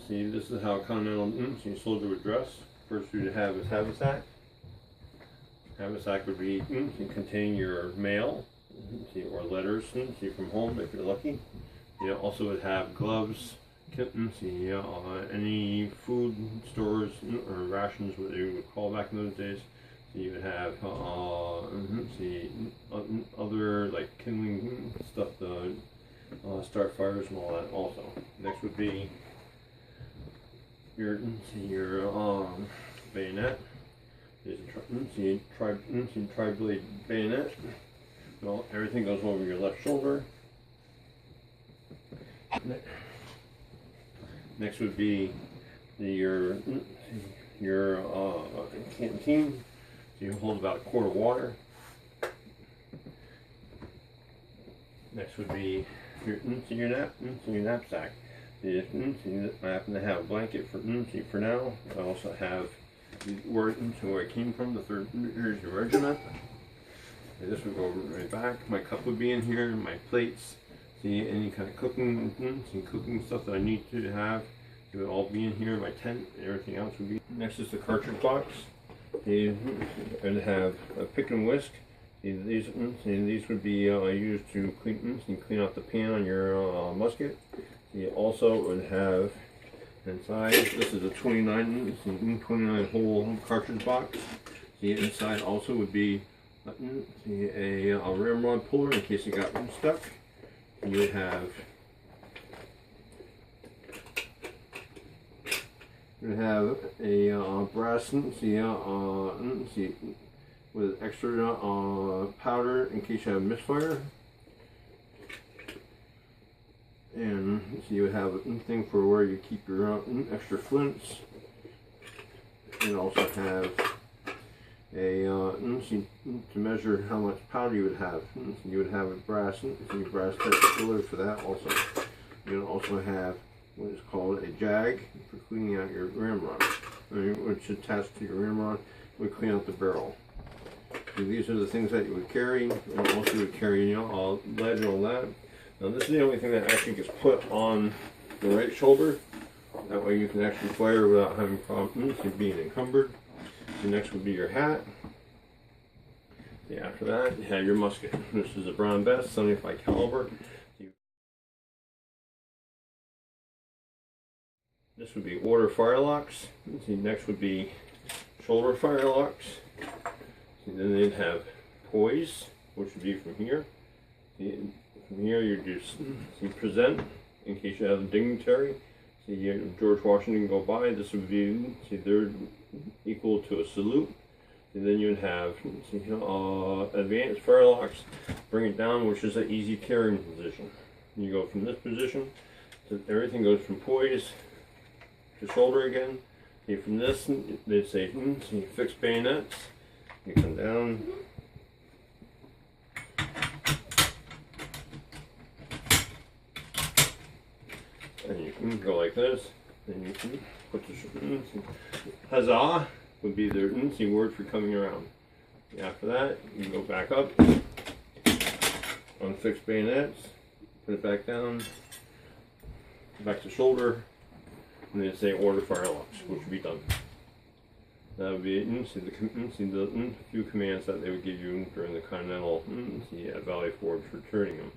See, this is how a Continental soldier would dress. First you'd have is haversack. Haversack would be contain your mail, or letters from home if you're lucky. You also would have gloves, any food stores or rations, what they would call back in those days. So you would have other like kindling stuff to start fires and all that. Also, next would be your bayonet. There's a tri-blade bayonet. Well, everything goes over your left shoulder. Next would be your canteen. So you hold about a quart of water. Next would be your knapsack. I happen to have a blanket for now. I also have where I came from, the 3rd New Jersey Regiment. And this would go right back. My cup would be in here, my plates. See, any kind of cooking stuff that I need to have. It would all be in here. My tent, everything else would be. Next is the cartridge box. You're going to have a pick and whisk. These would be used to clean out the pan on your musket. You also would have inside, this is a 29 hole cartridge box. The inside also would be a ramrod puller in case it got stuck. You would have a brass with extra powder in case you have misfire. And so you would have a thing for where you keep your extra flints. And also have a to measure how much powder you would have. You would have a brass type filler for that also. You would also have what is called a jag for cleaning out your ramrod, which attached to your ramrod would clean out the barrel. So these are the things that you would carry. And also you would carry all lead and all that. Now this is the only thing that actually gets put on the right shoulder. That way you can actually fire without having problems and being encumbered. The next would be your hat. After that, you have your musket. This is a Brown Bess 75 caliber. This would be water firelocks. Next would be shoulder firelocks. Then they'd have poise, which would be from here. From here you just present in case you have a dignitary. George Washington go by. This would be they're equal to a salute. And then you'd have advanced firelocks, bring it down, which is an easy carrying position. You go from this position to everything goes from poise to shoulder again. From this, they'd say fixed bayonets. You come down. And you can go like this. Then you can put the huzzah would be the word for coming around. After that, you can go back up on fixed bayonets, put it back down, back to shoulder, and then say order firelocks, which would be done. That would be the few commands that they would give you during the Continental at Valley Forge for turning them.